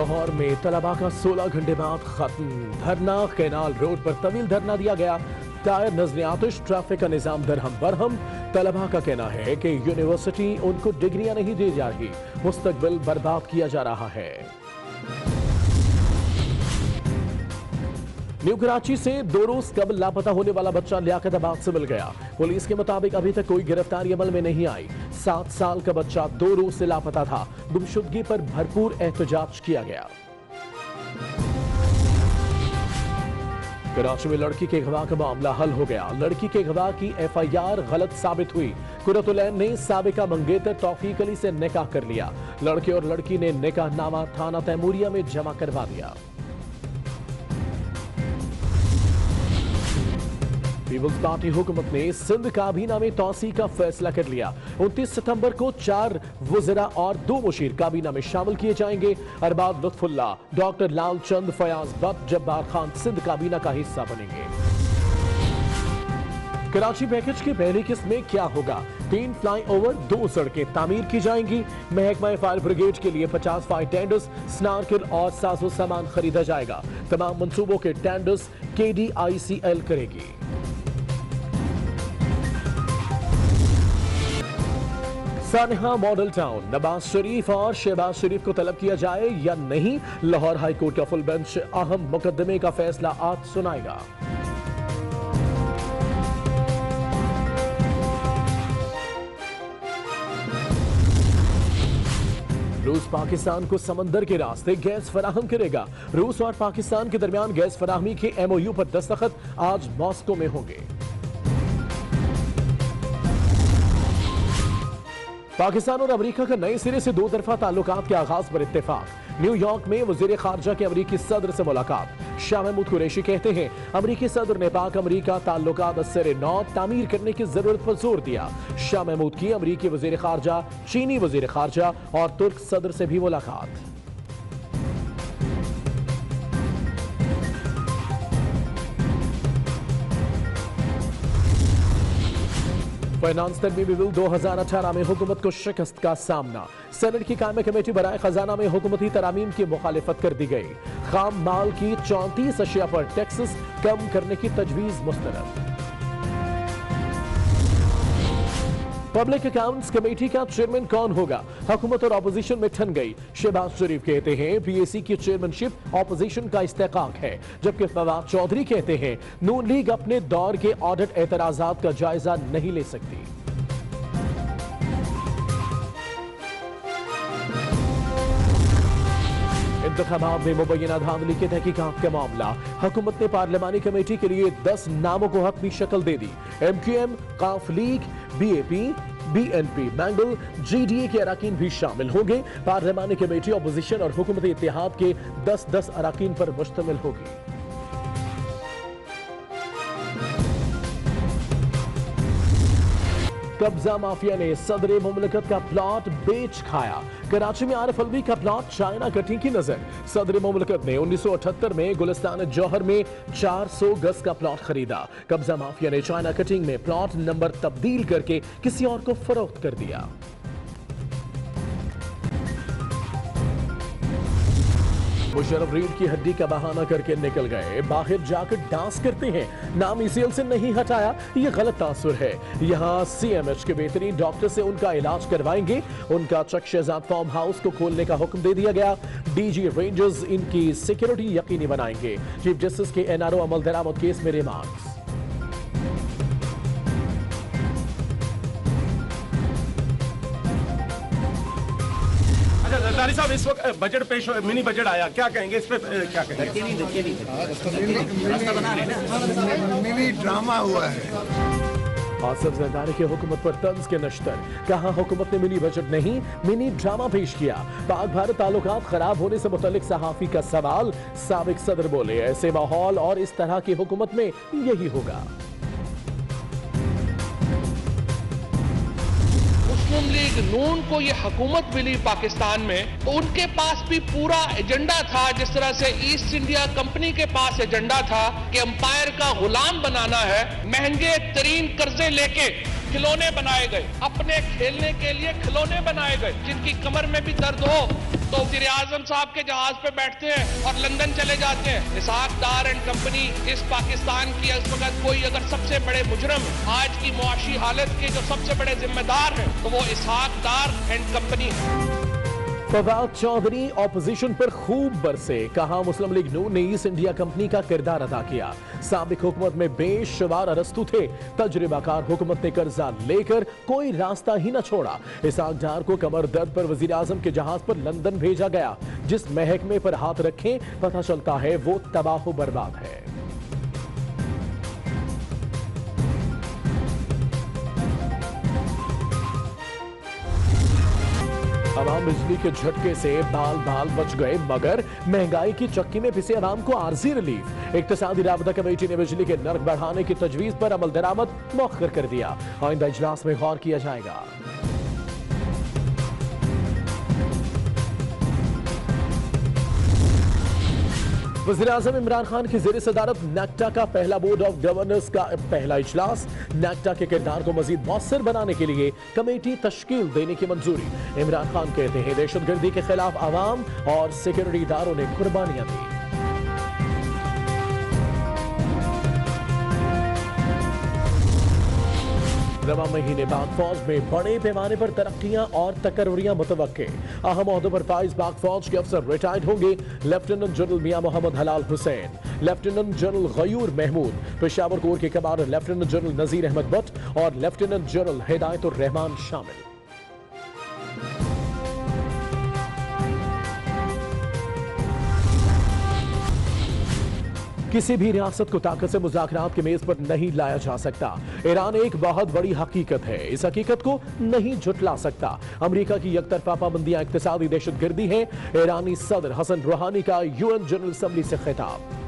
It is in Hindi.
लाहौर में तलबा का 16 घंटे बाद खत्म। धरना कैनाल रोड पर तवील धरना दिया गया। टायर नजर आतिश, ट्रैफिक का निजाम दरहम बरहम। तलबा का कहना है कि यूनिवर्सिटी उनको डिग्रियां नहीं दी जा रही, मुस्तकबिल बर्बाद किया जा रहा है। न्यू कराची से 2 रोज कबल लापता होने वाला बच्चा लियाकताबाद से मिल गया। पुलिस के मुताबिक अभी तक कोई गिरफ्तारी अमल में नहीं आई। 7 साल का बच्चा 2 रोज से लापता था। गुमशुदगी पर भरपूर एहतजाज किया गया। कराची में लड़की के अगवा का मामला हल हो गया। लड़की के अगवा की FIR गलत साबित हुई। कुरतुलैन ने साबिका मंगेतर तौफीक अली से निकाह कर लिया। लड़के और लड़की ने निकाहनामा थाना तैमूरिया में जमा करवा दिया। पीपल्स पार्टी हुकूमत ने सिंध काबीना में तौसी का फैसला कर लिया। 29 सितंबर को 4 वज़रा और 2 मुशीर काबीना में शामिल किए जाएंगे। अरबाज लुत्फुल्लाह, डॉक्टर लाल चंद, फयाज भट्ट, जब्बार खान सिंध काबीना का हिस्सा बनेंगे। कराची पैकेज की पहली किस्त में क्या होगा? 3 फ्लाईओवर, 2 सड़कें तामीर की जाएंगी। महकमा फायर ब्रिगेड के लिए 50 फायर टेंडर्स, स्नारकिल और साजो सामान खरीदा जाएगा। तमाम मंसूबों के टेंडर्स KDICL करेगी। सानिहा मॉडल टाउन, नवाज शरीफ और शहबाज शरीफ को तलब किया जाए या नहीं, लाहौर हाई कोर्ट का फुल बेंच अहम मुकदमे का फैसला आज सुनाएगा। रूस पाकिस्तान को समंदर के रास्ते गैस फराहम करेगा। रूस और पाकिस्तान के दरमियान गैस फराहमी के MOU पर दस्तखत आज मॉस्को में होंगे। पाकिस्तान और अमेरिका का नए सिरे से 2 तरफा ताल्लुकात के आगाज पर इत्तेफाक। न्यूयॉर्क में वजीर खारजा के अमरीकी सदर से मुलाकात। शाह महमूद कुरैशी कहते हैं अमरीकी सदर ने पाक अमरीका ताल्लुकात असर नौ तामीर करने की जरूरत पर जोर दिया। शाह महमूद की अमरीकी वजीर खारजा, चीनी वजीर खारजा और तुर्क सदर से भी मुलाकात। फाइनेंस तरमीमी बिल 2018 में हुकूमत को शिकस्त का सामना। सेनेट की कायम कमेटी बराए खजाना में हुकूमती तरामीम की मुखालिफत कर दी गई। खाम माल की 34 अशिया पर टैक्सेस कम करने की तजवीज मुस्तरद। पब्लिक अकाउंट्स कमेटी का चेयरमैन कौन होगा? हुकूमत और ऑपोजिशन में ठन गई। शहबाज शरीफ कहते हैं PAC की चेयरमैनशिप ऑपोजिशन का इस्तेकाक है, जबकि फवाद चौधरी कहते हैं नून लीग अपने दौर के ऑडिट एतराजात का जायजा नहीं ले सकती। इंतखाबात में मुबैना धांधली की तहकीकात का मामला। हुकूमत ने पार्लिमानी कमेटी के लिए 10 नामों को हतमी शक्ल दे दी। MQM, काफ league, BAP, BNP, Mengal, GDA के अराकीन भी शामिल होंगे। पार्लिमानी कमेटी अपोजिशन और हुकूमती इत्तेहाद के 10-10 अराकीन पर मुश्तमिल होगी। कब्जा माफिया ने सदर मुमलिकत का प्लॉट बेच खाया। कराची में आरिफ अलवी का प्लॉट चाइना कटिंग की नजर। सदर मुमलिकत ने 1978 में गुलिस्तान जौहर में 400 गज का प्लॉट खरीदा। कब्जा माफिया ने चाइना कटिंग में प्लॉट नंबर तब्दील करके किसी और को फरोख्त कर दिया। मुशर्रफ रीढ़ की हड्डी का बहाना करके निकल गए, बाहर जाकर डांस करते हैं। नाम ECL से नहीं हटाया, ये गलत तासुर है। यहाँ CMH के बेहतरीन डॉक्टर से उनका इलाज करवाएंगे। उनका चक शहजाद फार्म हाउस को खोलने का हुक्म दे दिया गया। DG रेंजर्स इनकी सिक्योरिटी यकीनी बनाएंगे। चीफ जस्टिस के NRO अमल दरामद केस में रिमांड्स। जरदारी साहब, इस वक्त बजट पेश, मिनी बजट आया, क्या कहेंगे इस पे? क्या कहेंगे? मिनी ड्रामा हुआ है। आसिफ जरदारी की हुकूमत पर तंज के नश्तर। कहा हुकूमत ने मिनी बजट नहीं, मिनी ड्रामा पेश किया। पाक भारत ताल्लुकात खराब होने से मुतल्लिक सहाफी का सवाल। साबिक सदर बोले ऐसे माहौल और इस तरह की हुकूमत में यही होगा। मुस्लिम लीग नून को ये हुकूमत मिली पाकिस्तान में, तो उनके पास भी पूरा एजेंडा था, जिस तरह से ईस्ट इंडिया कंपनी के पास एजेंडा था कि एम्पायर का गुलाम बनाना है। महंगे तरीन कर्जे लेके खिलौने बनाए गए, अपने खेलने के लिए खिलौने बनाए गए, जिनकी कमर में भी दर्द हो, तो वज़ीर आज़म साहब के जहाज पे बैठते हैं और लंदन चले जाते हैं। इसहाक डार एंड कंपनी इस पाकिस्तान की इस वक्त कोई अगर सबसे बड़े मुजरम आज की मुआशी हालत के जो सबसे बड़े जिम्मेदार हैं तो वो इसहाक डार एंड कंपनी है। फवाद चौधरी ऑपोजिशन पर खूब बरसे, कहा मुस्लिम लीग नून ने ईस्ट इंडिया कंपनी का किरदार अदा किया। साबिक हुकूमत में बेशुमार अरस्तू थे, तजुर्बाकार हुकूमत ने कर्जा लेकर कोई रास्ता ही न छोड़ा। इसहाक डार को कमर दर्द पर वजीर आजम के जहाज पर लंदन भेजा गया। जिस महकमे पर हाथ रखें पता चलता है वो तबाह बर्बाद है। अवाम बिजली के झटके से बाल बाल बच गए, मगर महंगाई की चक्की में पिसे अवाम को आरजी रिलीफ। इक्तिसादी राबता कमेटी ने बिजली के नर्क बढ़ाने की तजवीज पर अमल दरामद मौखर कर दिया। आइंदा इजलास में गौर किया जाएगा। वज़ीर आज़म इमरान खान की ज़ेर सदारत नेक्टा का पहला बोर्ड ऑफ गवर्नर्स का पहला इजलास। नेक्टा के किरदार को मजीद मौसर बनाने के लिए कमेटी तश्कील देने की मंजूरी। इमरान खान कहते हैं दहशतगर्दी के खिलाफ आवाम और सिक्योरिटी इदारों ने कुर्बानियां दी। रवा महीने बाद फौज में बड़े पैमाने पर तरक्कियां और तकर्रियां मुतवक्के। अहम ओहदों पर फाइज पाक फौज के अफसर रिटायर्ड होंगे। Lieutenant general Mian Mohammad Halal Hussain, lieutenant general Ghayur Mahmood, Peshawar corps के commander lieutenant general Nazir Ahmed Bhatt और लेफ्टिनेंट जनरल हिदायतुर रहमान शामिल। किसी भी रियासत को ताकत से मुज़ाकरात के मेज पर नहीं लाया जा सकता। ईरान एक बहुत बड़ी हकीकत है, इस हकीकत को नहीं झुटला सकता। अमेरिका की यकतरफा पाबंदियां इक्तिसादी दहशतगर्दी है। ईरानी सदर हसन रूहानी का यूएन जनरल असेंबली से खिताब।